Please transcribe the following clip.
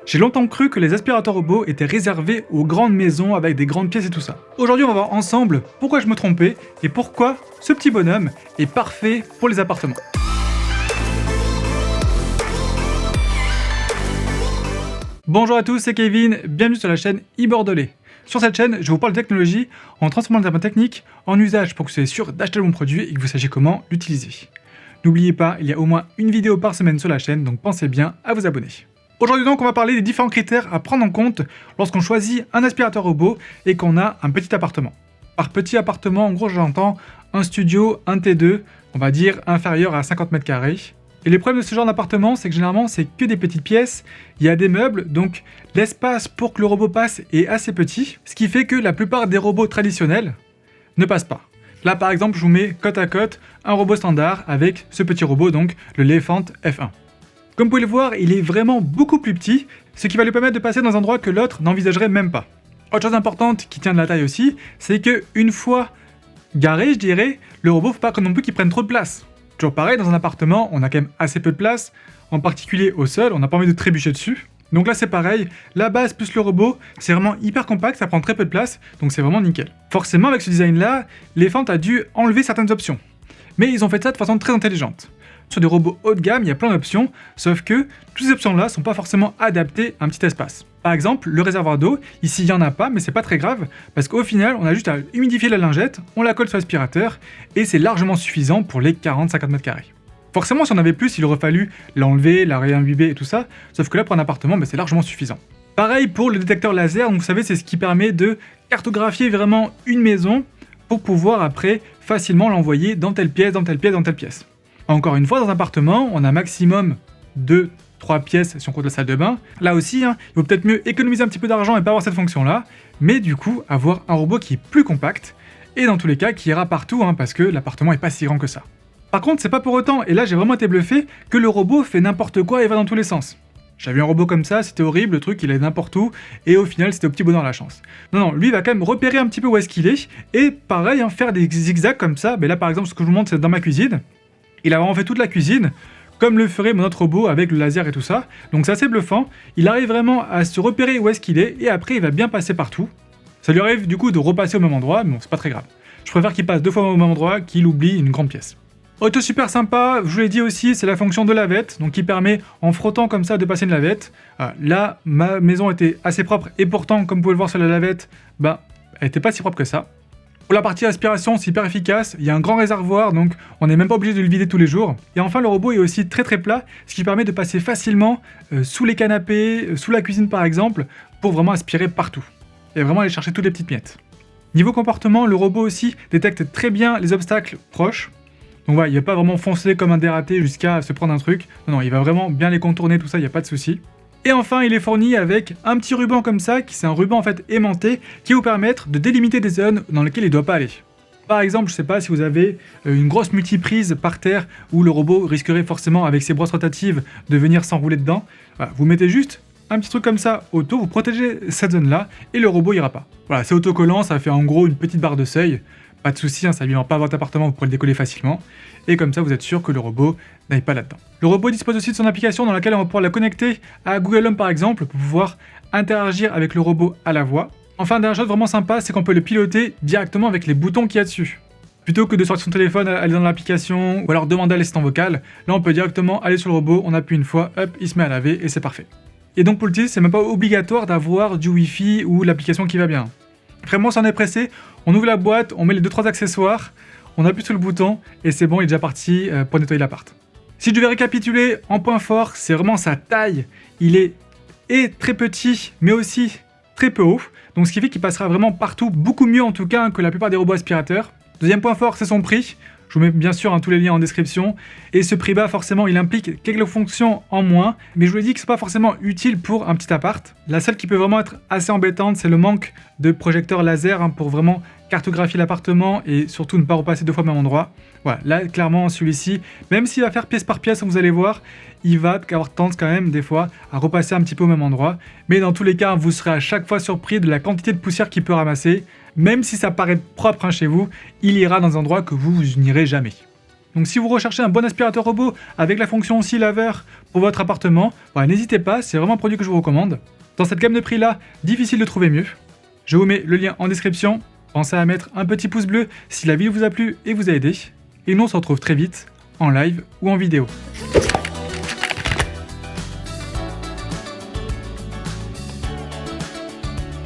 J'ai longtemps cru que les aspirateurs robots étaient réservés aux grandes maisons avec des grandes pièces et tout ça. Aujourd'hui, on va voir ensemble pourquoi je me trompais et pourquoi ce petit bonhomme est parfait pour les appartements. Bonjour à tous, c'est Kevin, bienvenue sur la chaîne iBordelais. Sur cette chaîne, je vous parle de technologie en transformant les termes techniques en usage pour que vous soyez sûr d'acheter le bon produit et que vous sachiez comment l'utiliser. N'oubliez pas, il y a au moins une vidéo par semaine sur la chaîne, donc pensez bien à vous abonner. Aujourd'hui donc, on va parler des différents critères à prendre en compte lorsqu'on choisit un aspirateur robot et qu'on a un petit appartement. Par petit appartement, en gros, j'entends un studio, un T2, on va dire inférieur à 50 mètres carrés. Et le problème de ce genre d'appartement, c'est que généralement, c'est que des petites pièces, il y a des meubles, donc l'espace pour que le robot passe est assez petit, ce qui fait que la plupart des robots traditionnels ne passent pas. Là, par exemple, je vous mets côte à côte un robot standard avec ce petit robot, donc le Elephant F1. Comme vous pouvez le voir, il est vraiment beaucoup plus petit, ce qui va lui permettre de passer dans un endroit que l'autre n'envisagerait même pas. Autre chose importante qui tient de la taille aussi, c'est que une fois garé, je dirais, le robot, faut pas non plus qu'il prenne trop de place. Toujours pareil, dans un appartement, on a quand même assez peu de place, en particulier au sol, on n'a pas envie de trébucher dessus. Donc là c'est pareil, la base plus le robot, c'est vraiment hyper compact, ça prend très peu de place, donc c'est vraiment nickel. Forcément avec ce design là, Elephant a dû enlever certaines options. Mais ils ont fait ça de façon très intelligente. Sur des robots haut de gamme, il y a plein d'options, sauf que toutes ces options-là sont pas forcément adaptées à un petit espace. Par exemple, le réservoir d'eau, ici il y en a pas, mais c'est pas très grave, parce qu'au final, on a juste à humidifier la lingette, on la colle sur l'aspirateur, et c'est largement suffisant pour les 40-50 mètres carrés. Forcément, si on avait plus, il aurait fallu l'enlever, la réimbiber et tout ça, sauf que là, pour un appartement, c'est largement suffisant. Pareil pour le détecteur laser, donc vous savez, c'est ce qui permet de cartographier vraiment une maison pour pouvoir après facilement l'envoyer dans telle pièce, dans telle pièce, dans telle pièce. Encore une fois, dans un appartement, on a maximum 2-3 pièces si on compte la salle de bain. Là aussi, il vaut peut-être mieux économiser un petit peu d'argent et pas avoir cette fonction-là, mais du coup, avoir un robot qui est plus compact, et dans tous les cas, qui ira partout, parce que l'appartement est pas si grand que ça. Par contre, c'est pas pour autant, et là j'ai vraiment été bluffé, que le robot fait n'importe quoi et va dans tous les sens. J'avais un robot comme ça, c'était horrible, le truc il allait n'importe où, et au final c'était au petit bonheur la chance. Non, lui il va quand même repérer un petit peu où est-ce qu'il est, et pareil, faire des zigzags comme ça, là par exemple ce que je vous montre c'est dans ma cuisine, il a vraiment fait toute la cuisine, comme le ferait mon autre robot avec le laser et tout ça, donc c'est assez bluffant, il arrive vraiment à se repérer où est-ce qu'il est, et après il va bien passer partout. Ça lui arrive du coup de repasser au même endroit, mais bon c'est pas très grave. Je préfère qu'il passe 2 fois au même endroit qu'il oublie une grande pièce. Autre super sympa, je vous l'ai dit aussi, c'est la fonction de lavette, donc qui permet en frottant comme ça de passer une lavette. Là, ma maison était assez propre et pourtant, comme vous pouvez le voir sur la lavette, elle était pas si propre que ça. Pour la partie aspiration, c'est hyper efficace, il y a un grand réservoir, donc on n'est même pas obligé de le vider tous les jours. Et enfin, le robot est aussi très très plat, ce qui permet de passer facilement sous les canapés, sous la cuisine par exemple, pour vraiment aspirer partout. Et vraiment aller chercher toutes les petites miettes. Niveau comportement, le robot aussi détecte très bien les obstacles proches. Donc voilà, il ne va pas vraiment foncer comme un dératé jusqu'à se prendre un truc. Non, il va vraiment bien les contourner, tout ça, il n'y a pas de souci. Et enfin, il est fourni avec un petit ruban comme ça, qui c'est un ruban en fait aimanté, qui va vous permettre de délimiter des zones dans lesquelles il ne doit pas aller. Par exemple, je sais pas si vous avez une grosse multiprise par terre où le robot risquerait forcément avec ses brosses rotatives de venir s'enrouler dedans. Voilà, vous mettez juste un petit truc comme ça auto, vous protégez cette zone-là et le robot ira pas. Voilà, c'est autocollant, ça fait en gros une petite barre de seuil. Pas de souci, ça ne vient pas à votre appartement, vous pourrez le décoller facilement. Et comme ça, vous êtes sûr que le robot n'aille pas là-dedans. Le robot dispose aussi de son application dans laquelle on va pouvoir la connecter à Google Home par exemple, pour pouvoir interagir avec le robot à la voix. Enfin, dernière chose vraiment sympa, c'est qu'on peut le piloter directement avec les boutons qu'il y a dessus. Plutôt que de sortir son téléphone, aller dans l'application, ou alors demander à l'assistant vocal, là on peut directement aller sur le robot, on appuie une fois, hop, il se met à laver et c'est parfait. Et donc pour l'utiliser, c'est même pas obligatoire d'avoir du Wi-Fi ou l'application qui va bien. Vraiment, si on est pressé, on ouvre la boîte, on met les 2-3 accessoires, on appuie sur le bouton et c'est bon, il est déjà parti pour nettoyer l'appart. Si je devais récapituler en point fort, c'est vraiment sa taille. Il est très petit, mais aussi très peu haut, donc ce qui fait qu'il passera vraiment partout, beaucoup mieux en tout cas que la plupart des robots aspirateurs. Deuxième point fort, c'est son prix. Je vous mets bien sûr tous les liens en description. Et ce prix bas, forcément, il implique quelques fonctions en moins. Mais je vous l'ai dit que c'est pas forcément utile pour un petit appart. La seule qui peut vraiment être assez embêtante, c'est le manque de projecteurs laser pour vraiment cartographier l'appartement et surtout ne pas repasser 2 fois au même endroit. Voilà, là, clairement, celui-ci, même s'il va faire pièce par pièce, vous allez voir, il va avoir tendance quand même, des fois, à repasser un petit peu au même endroit. Mais dans tous les cas, vous serez à chaque fois surpris de la quantité de poussière qu'il peut ramasser. Même si ça paraît propre chez vous, il ira dans un endroit que vous n'irez jamais. Donc si vous recherchez un bon aspirateur robot avec la fonction aussi laveur pour votre appartement, n'hésitez pas, c'est vraiment un produit que je vous recommande. Dans cette gamme de prix là, difficile de trouver mieux. Je vous mets le lien en description. Pensez à mettre un petit pouce bleu si la vidéo vous a plu et vous a aidé. Et nous on se retrouve très vite en live ou en vidéo.